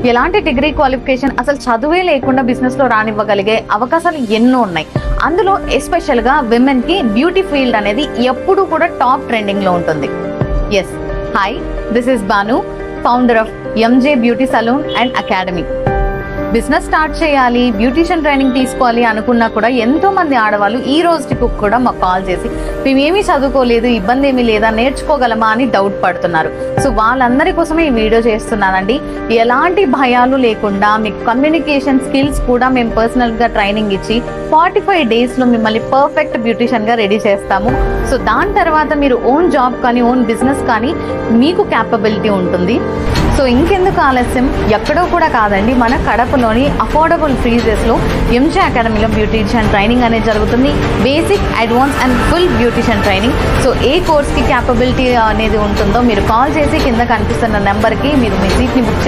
ఎలాంటి degree qualification అసలు చదువే లేకుండా బిజినెస్ లో రానివ్వగలిగే అవకాశాలు ఎన్నో ఉన్నాయి. అందులో ఎస్పెషల్ గా విమెన్ కి బ్యూటీ ఫీల్డ్ అనేది ఎప్పుడు కూడా టాప్ ట్రెండింగ్ లో ఉంటుంది. Yes, hi, this is Banu, founder of MJ beauty salon and academy. Business start చేయాలి, బ్యూటీషియన్ ట్రైనింగ్ తీసుకోవాలి అనుకున్నా కూడా ఎంతో మంది ఆడవాళ్ళు ఈ రోజుకి కూడా మాకు కాల్ చేసి మేమేమీ చదువుకోలేదు, ఇబ్బంది ఏమీ లేదా, నేర్చుకోగలమా అని డౌట్ పడుతున్నారు. సో వాళ్ళందరి కోసమే ఈ వీడియో చేస్తున్నానండి. ఎలాంటి భయాలు లేకుండా మీకు కమ్యూనికేషన్ స్కిల్స్ కూడా మేము పర్సనల్ గా ట్రైనింగ్ ఇచ్చి 45 days లో మిమ్మల్ని పర్ఫెక్ట్ బ్యూటీషియన్ గా రెడీ చేస్తాము. సో దాని తర్వాత మీరు ఓన్ జాబ్ కానీ ఓన్ బిజినెస్ కానీ మీకు క్యాపబిలిటీ ఉంటుంది. సో ఇంకెందుకు ఆలస్యం, ఎక్కడో కూడా కాదండి, మన కడపలోని అఫోర్డబుల్ ఫీజెస్ లో ఎంజే అకాడమీలో బ్యూటీషియన్ ట్రైనింగ్ అనేది జరుగుతుంది. Basic, advance and full beautician training. So A course కి క్యాపబిలిటీ అనేది ఉంటుందో మీరు కాల్ చేసి కింద కనిపిస్తున్న నెంబర్ కి మీరు మీ సీట్ ని బుక్